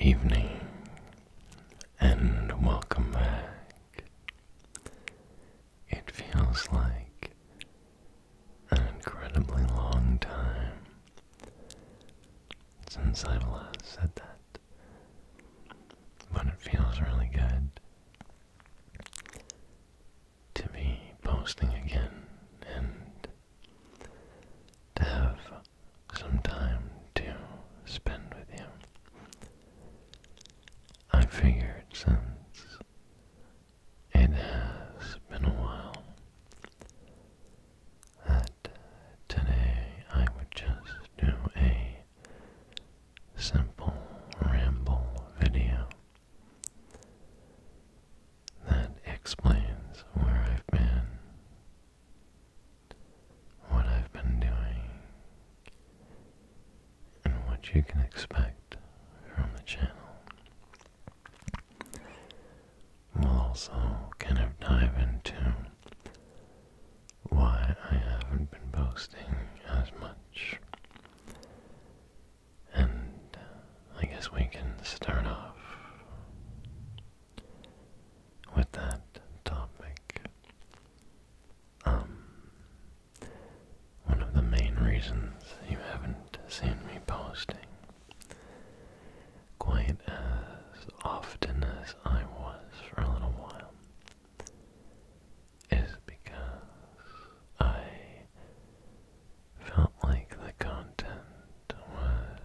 evening, and welcome back. It feels like an incredibly long time since I've last said that, but it feels really good to be posting again and to have some time to spend with you. I figured since it has been a while that today I would just do a simple ramble video that explains where I've been, what I've been doing, and what you can expect from the channel. We'll also kind of dive into why I haven't been posting as much. And I guess we can start off with that topic. One of the main reasons you haven't seen me posting quite as often as I was for a little while is because I felt like the content was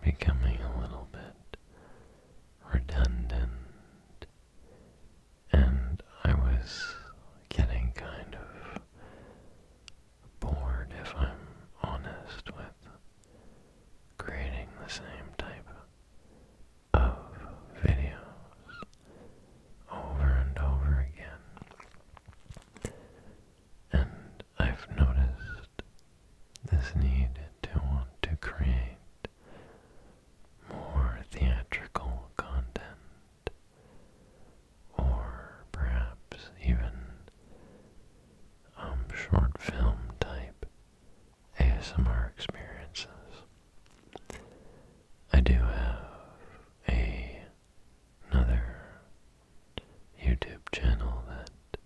becoming a little bit redundant, and I was getting kind of bored, if I'm honest, with creating the same type of videos over and over again. And I've noticed this need to want to create more theatrical content, or perhaps even short film type ASMR experiences. I do have another YouTube channel that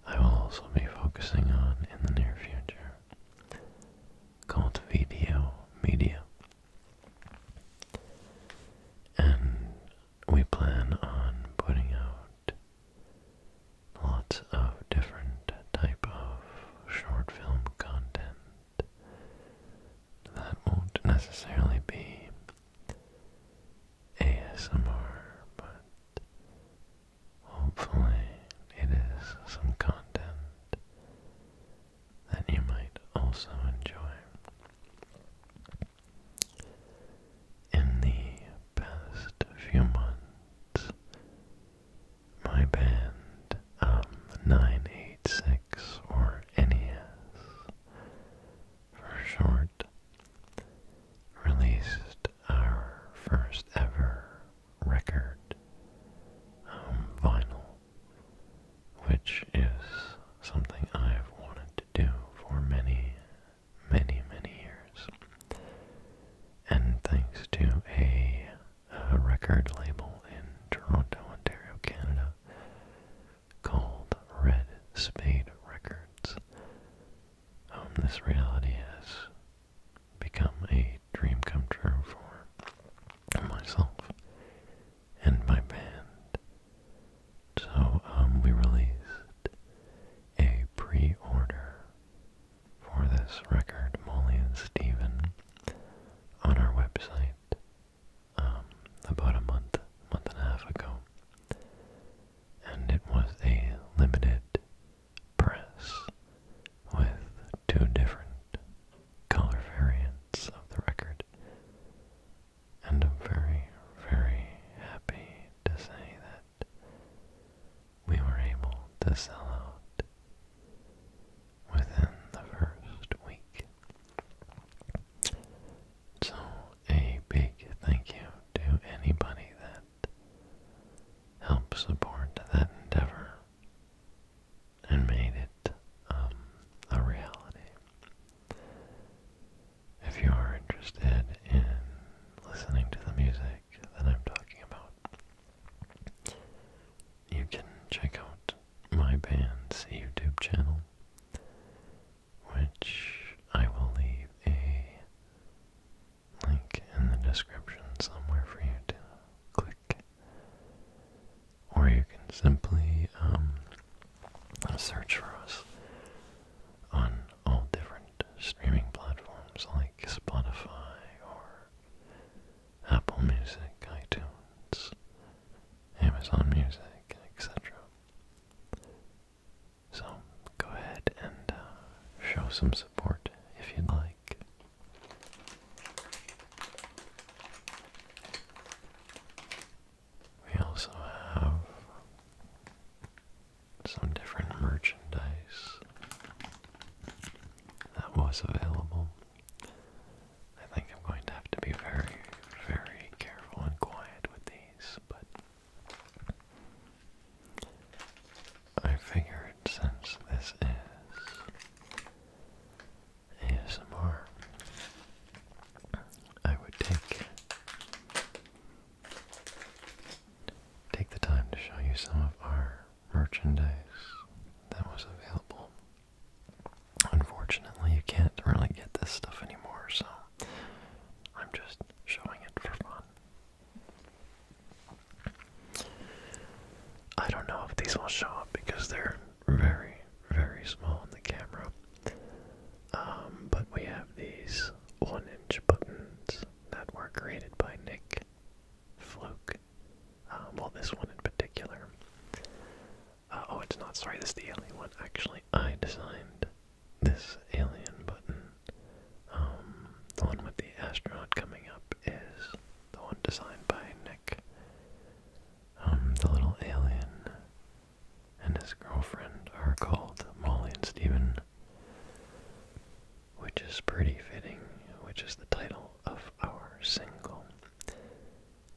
I will also be focusing on in the near future, called Video Media. And we plan on putting out lots of different type of short film content that won't necessarily be ASMR, but hopefully it is some content that you might also enjoy. In the past few months, my band, 986, or NES for short, released our first ever record, vinyl, which is something I've wanted to do for many, many, many years. And thanks to a record label in Toronto, Ontario, Canada, called Red Spade Records, this reality has become a dream come true for myself and my band. So we released a pre-order for this record, Molly and Steven, on our website about a month and a half ago. And it was a limited press with 2 different show some support if you'd like. We also have some different merchandise that was available. I think I'm going to have to be very, very careful and quiet with these, but I figured since this is ASMR, I would take the time to show you some of our merchandise that was available. Unfortunately, you can't really get this stuff anymore, so I'm just showing it for fun. I don't know if these will show up because they're very, very small in the camera. But we have these 1-inch buttons that were created by Nick Fluke. Well, this one in particular. Oh, it's not. Sorry, this is the alien one. Actually, I designed this alien button. The one with the astronaut coming up is the one designed by Nick. The little alien and his girlfriend are called Molly and Steven, which is pretty fitting, which is the title of our single.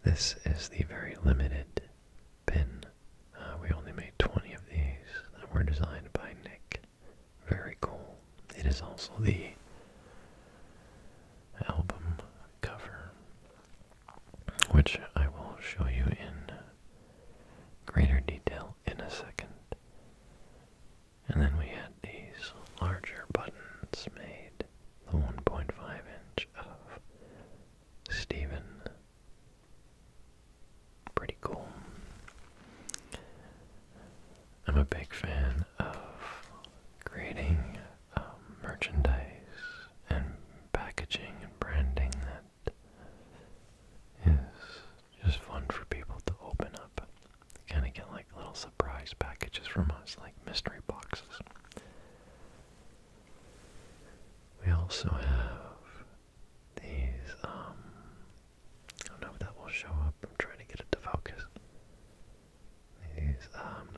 This is the very limited pin. We only made 20 of these that were designed by Nick. Very cool. It is also the album cover, which I will show you in greater detail in a second. And then we had these larger buttons made, the 1.5 inch of Steven. Pretty cool. I'm a big fan of creating merchandise and packaging and branding that is just fun for people to open up. You kind of get like little surprise packages from us, like mystery boxes. We also have these, I don't know if that will show up, I'm trying to get it to focus. These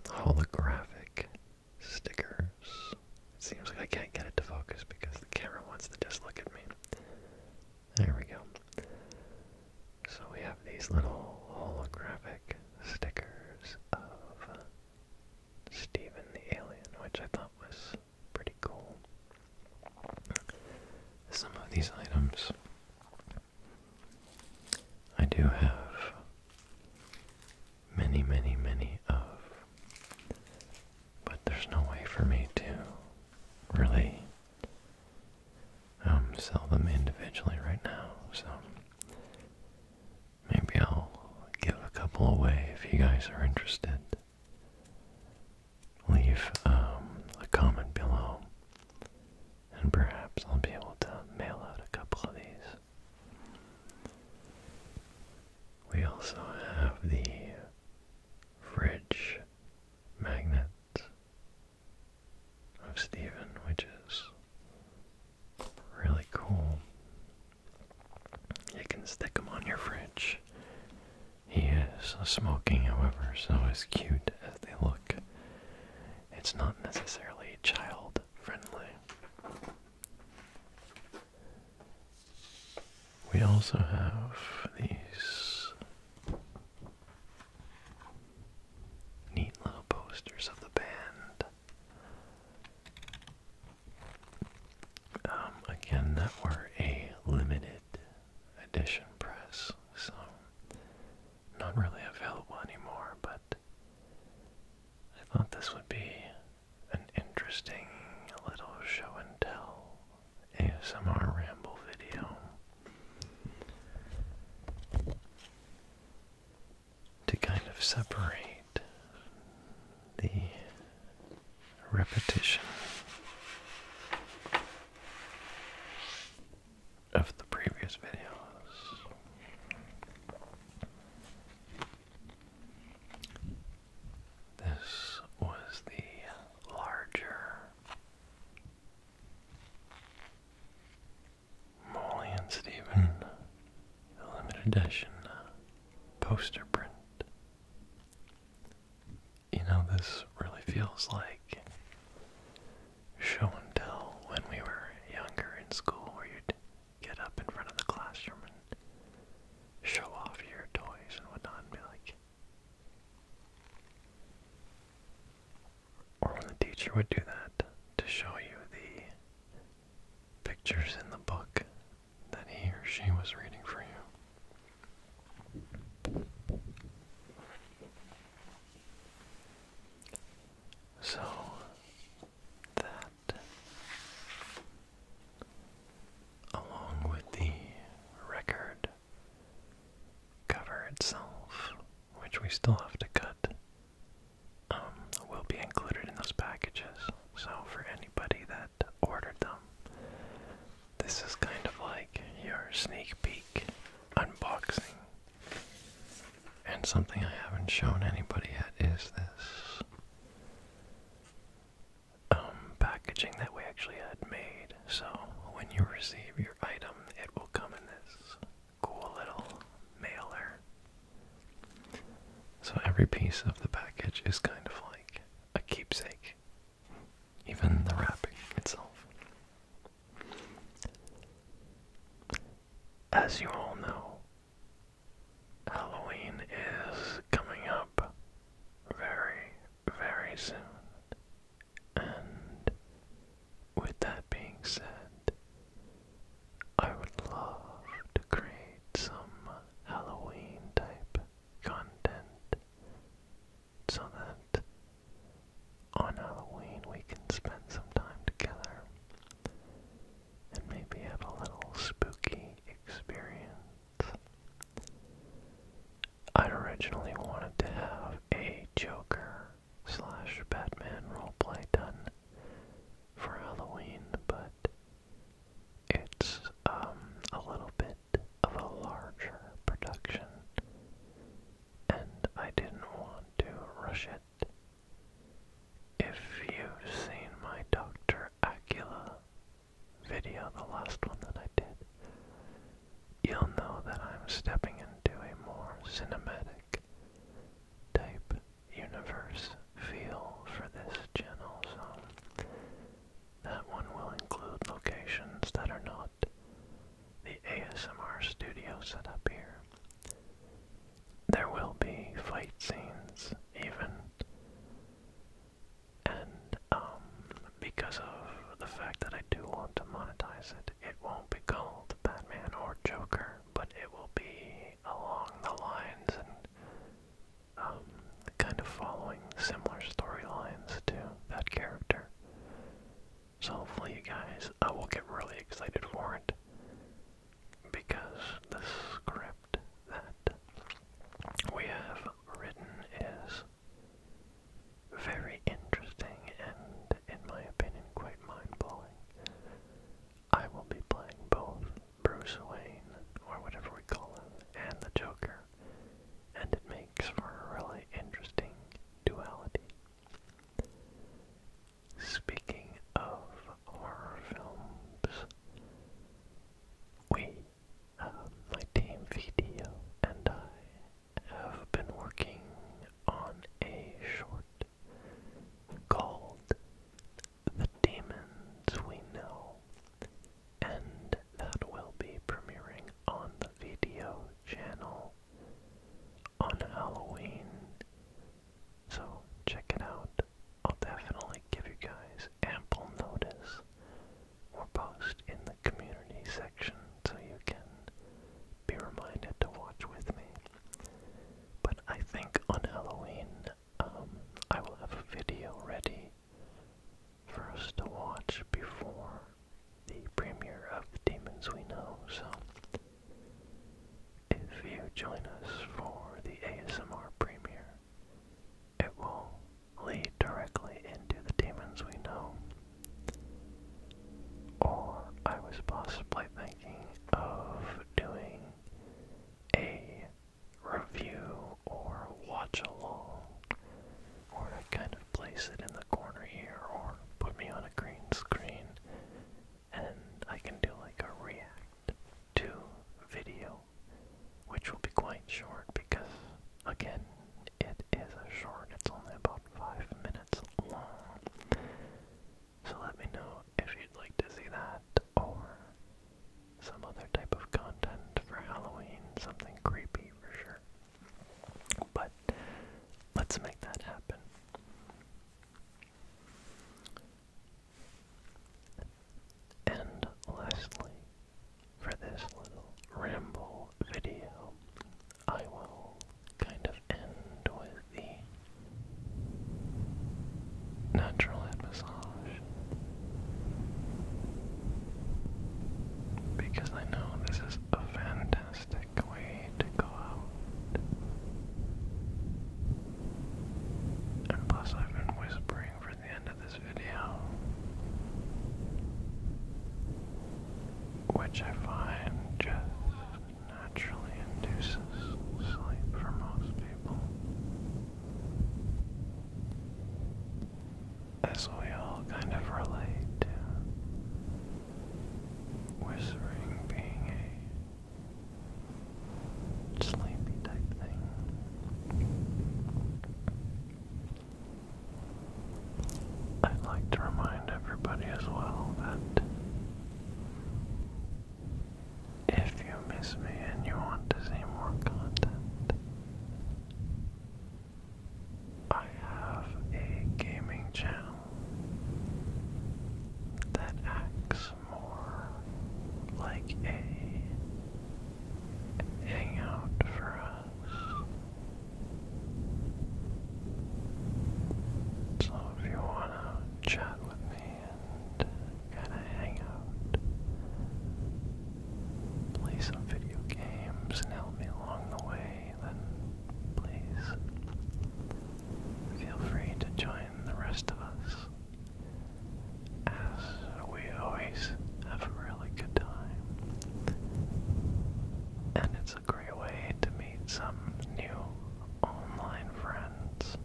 holographic stickers. It seems like I can't get it to focus because the camera wants to just look at me. There we go. So we have these little holographic stickers of Steven the alien, which I thought was pretty cool. Some of these items I do have many, many, many of, but there's no way for me to really sell them individually right now, so maybe I'll give a couple away if you guys are interested. Leave a comment below, and perhaps I'll be able to mail out a couple of these. We also have the fridge magnets of Steven, which is really cool. You can stick them on your fridge. He is smoking, however, so as cute as they look, it's not necessarily child friendly. We also have these neat little posters of the band. Again, that were a limited edition press, so not really available anymore, but I thought this would be an interesting little show and tell ASMR ramble video to kind of separate the repetition of the previous videos. This was the larger edition poster print. You know, this really feels like show and tell when we were younger in school, where you'd get up in front of the classroom and show off your toys and whatnot and be like, or when the teacher would do that to show you the pictures in the book that he or she was reading for you. So that, along with the record cover itself, which we still have to cut, will be included in those packages. So for anybody that ordered them, this is kind of like your sneak peek unboxing. And something I haven't shown anybody yet is this packaging that we actually had made. So when you receive your item, it will come in this cool little mailer. So every piece of the package is kind of like a keepsake, even the wrapping itself. As you all know, Halloween is coming up very, very soon. And with that being said, I would love to create some Halloween type content so that on Halloween we can spend some time together and maybe have a little spooky experience. I'd originally wanted to have a Joker / Batman roleplay done for Halloween, but it's a little bit of a larger production, and I didn't want to rush it. If you've seen my Dr. Acula video, the last one that I did, you'll know that I'm stepping into a more cinematic type universe feel for this channel, so that one will include locations that are not the ASMR studio set up here. There will be fight scenes even, and because of the fact that I do want to monetize it, it won't be called Batman or Joker, but it will be along the lines and kind of following similar storylines to that character. So hopefully you guys will get really excited for it, because the script that we have written is very interesting and, in my opinion, quite mind-blowing. I will be playing both Bruce Wayne, or whatever we call him, and the Joker, and it makes for a really interesting duality. Speaking of horror films, my team which I find just naturally induces sleep for most people. As we all kind of relate to whispering being a sleepy type thing. I'd like to remind everybody as well that if you miss me and you want to see more content, I have a gaming channel that acts more like a hangout for us. So if you want to chat with me and kind of hang out, play some video games and help me along the way, then please feel free to join the rest of us, as we always have a really good time. And it's a great way to meet some new online friends.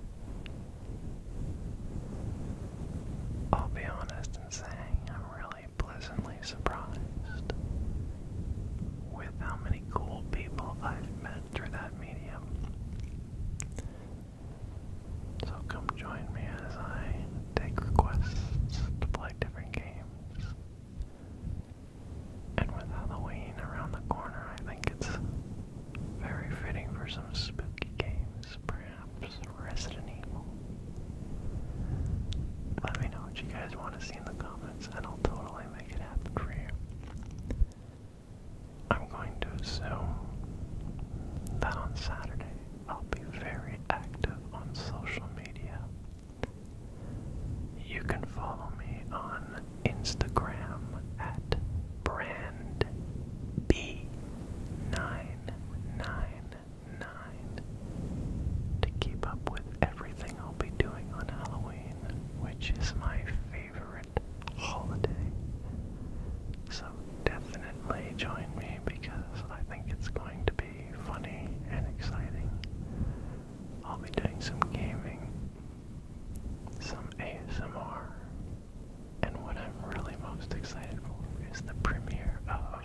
I'll be honest in saying I'm really pleasantly surprised with how many cool people I've met through that medium. So come join me as I take requests to play different games. And with Halloween around the corner, I think it's very fitting for some spooky games, perhaps Resident Evil. Let me know what you guys want to see in the comments, and I'll totally make it happen for you. I'm going to assume that on Saturday I'll be very active on social media. You can follow me on Instagram at brandb999 to keep up with everything I'll be doing on Halloween, which is my favorite holiday. So definitely join me because I think it's going to be funny and exciting. I'll be doing some gaming, some ASMR, and what I'm really most excited for is the premiere of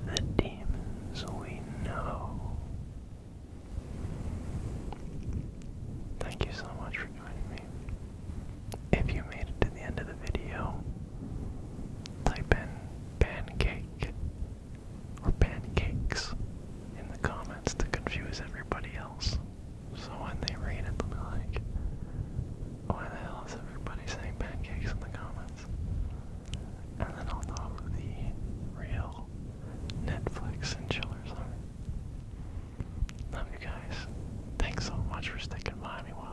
The Demons We Know. Thank you so much for joining me. If you made it to the end of the video, type in pancake or pancakes in the comments to confuse everybody else. So when they read it, they'll be like, why the hell is everybody saying pancakes in the comments? And then I'll know who the real Netflix and chillers are. Love you guys. Thanks so much for sticking by me while